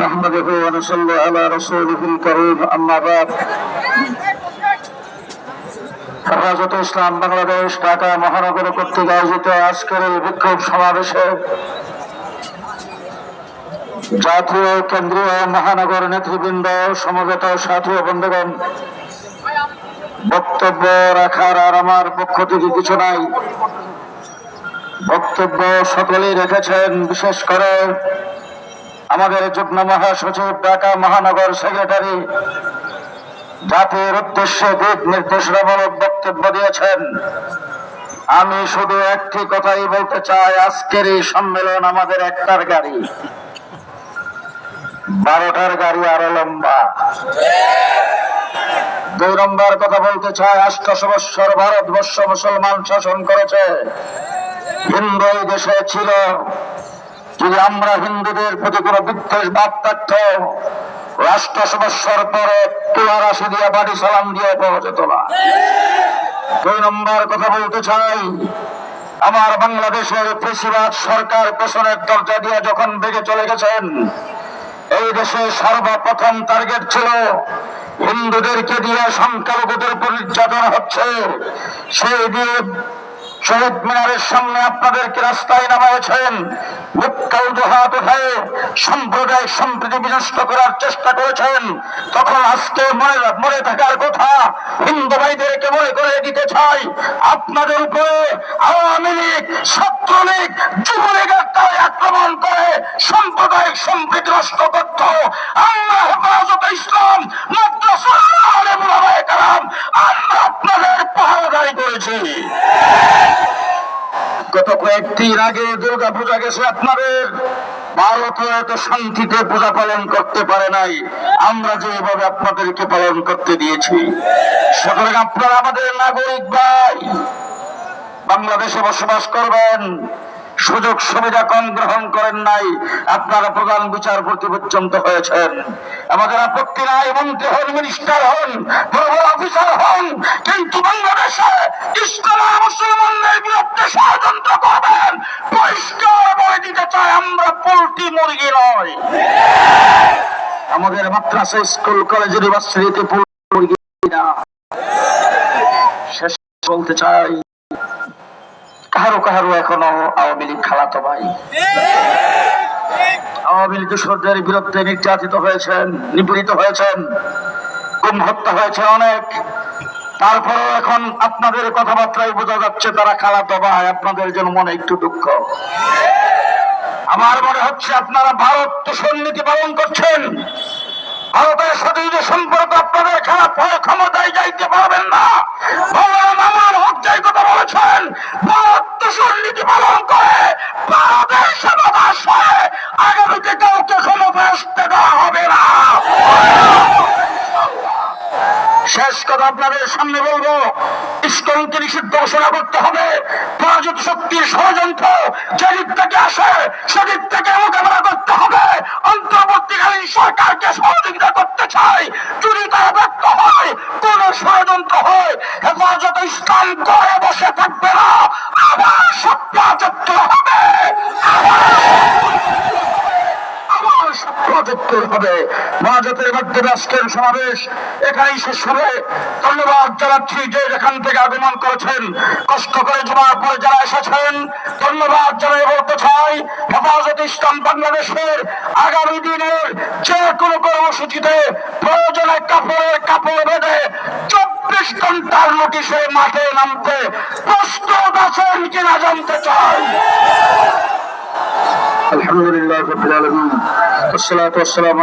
নাহমাদুহু ওয়া নুসাল্লি আলা রাসূলিহিল কারীম, আম্মা বা'দ। হেফাজতে ইসলাম বাংলাদেশ ঢাকা মহানগর কর্তৃক আয়োজিত আজকের এই বিক্ষোভ সমাবেশে জাতীয়, কেন্দ্রীয়, মহানগর নেতৃবৃন্দ, সমবেত সাথী ও বন্ধুগণ, বক্তব্য রাখার আর আমার পক্ষ থেকে কিছু নাই। বক্তব্য সকলেই রেখেছেন, বিশেষ করে আমাদের যুগ্ম মহাসচিব, ঢাকা মহানগর সেক্রেটারি জাতির উদ্দেশ্যে দিক নির্দেশনামূলক বক্তব্য দিয়েছেন। আমি শুধু একটি কথাই বলতে চাই, আজকের এই সম্মেলন আমাদের একটার গাড়ি, 12টার গাড়ি আরো লম্বা। 2 নম্বর কথা বলতে চাই, 800 বৎসর ভারতবর্ষ মুসলমান শাসন করেছে, হিন্দু এই দেশে ছিল। যদি আমরা হিন্দুদের প্রতি কোনো বিদ্বেষ ভাব থাকতো, 800 বৎসর পরে তুলার রাশি দিয়ে বাড়ি সালাম দিয়ে পাওয়া যেত না। 2 নম্বর কথা বলতে চাই, আমার বাংলাদেশের ফ্যাসিবাদ সরকার পেছনের দরজা দিয়ে যখন বেগে চলে গেছেন, এই দেশে সর্বপ্রথম টার্গেট ছিল হিন্দুদেরকে দিয়ে সংখ্যালঘুদের উপর নির্যাতন হচ্ছে, সেই দিয়ে শহীদ মিনারের সামনে আপনাদেরকে রাস্তায় নামাইছেন, মুক্কা উজুহাত উঠায় সাম্প্রদায়িক সম্প্রীতি বিনষ্ট করার চেষ্টা করেছেন। তখন আজকে মনে থাকার কথা, হিন্দু ভাইদেরকে মনে করে দিতে চাই, আপনাদের উপরে আওয়ামী লীগ, ছাত্রলীগ, যুবলীগের তাই আক্রমণ করে সাম্প্রদায়িক সম্প্রীতি নষ্ট করত। আমরা হেফাজতে ইসলাম মাদ্রাসা আলেম ওলামায়ে কেরাম আমরা আপনাদের পাহারাদারি করেছি। গত কয়েকদিন আগে দুর্গা পূজা গেছে আপনাদের, ভারতে এত শান্তিতে পূজা পালন করতে পারে নাই, আমরা যেভাবে আপনাদেরকে পালন করতে দিয়েছি। সুতরাং আপনারা আমাদের নাগরিক ভাই, বাংলাদেশে বসবাস করবেন, সুযোগ সুবিধা কম গ্রহণ করেন নাই, আপনারা প্রধান বিচারপতি পর্যন্ত হয়েছেন। আমাদের আপত্তি নাই, মন্ত্রী হন, মিনিস্টার হন, বড় বড় অফিসার হন, কিন্তু বাংলাদেশে ইসলাম মুসলমানদের বিরুদ্ধে ষড়যন্ত্র করবেন, পরিষ্কার বলে দিতে চাই, আমরা পোল্ট্রি মুরগি নয়। আমাদের মাদ্রাসা, স্কুল, কলেজ, ইউনিভার্সিটিতে পোল্ট্রি মুরগি না। শেষ বলতে চাই, কাহারো কাহারো এখনো আওয়ামী লীগ খালাতো ভাই, আওয়ামী লীগ দোসরদের বিরুদ্ধে নির্যাতিত হয়েছেন, নিপীড়িত হয়েছেন, গুম হত্যা হয়েছে অনেক। তারপরে এখন আপনাদের কথাবার্তায় বোঝা যাচ্ছে তারা খালাতো ভাই, আপনাদের জন্য মনে একটু দুঃখ। আমার মনে হচ্ছে আপনারা ভারত দূষণ নীতি পালন করছেন, ভারতের সাথে যে সম্পর্ক আপনাদের খারাপ হয়, ক্ষমতায় যাইতে পারবেন না। আমার হক যাই কথা বলেছেন, ভারত দূষণ নীতি পালন করে বাংলাদেশে বাতাস হয়, আগামীতে কাউকে ক্ষমতায় আসতে দেওয়া হবে না। শেষ কথা আপনাদের সামনে বলবো, ইস্কনকে নিষিদ্ধ ঘোষণা করতে হবে। পরাজিত শক্তির ষড়যন্ত্র যেদিক থেকে আসে সেদিক থেকে মোকাবেলা করতে হবে। অন্তর্বর্তীকালীন সরকারকে সহযোগিতা করতে চাই, যদি তারা ব্যর্থ হয়, কোন ষড়যন্ত্র হয়, হেফাজতে ইসলাম করে বসে থাকবে না, আবার সপ্তাহযুক্ত হবে, মহাজাতের মাধ্যমে আজকের সমাবেশ এখানেই শেষ হবে। ধন্যবাদ জানাচ্ছি যে যেখান থেকে আগমন করেছেন, কষ্ট করে জমার পরে যারা এসেছেন, ধন্যবাদ জানিয়ে বলতে চাই, হেফাজতে ইসলাম বাংলাদেশের আগামী দিনের যে কোনো কর্মসূচিতে প্রয়োজনে কাপড় বেঁধে 24 ঘন্টার নোটিশে মাঠে নামতে প্রস্তুত আছেন কিনা জানতে চাই। আলহামদুলিল্লাহ রাব্বিল আলামিন, ওয়াসসালাতু ওয়াসসালামু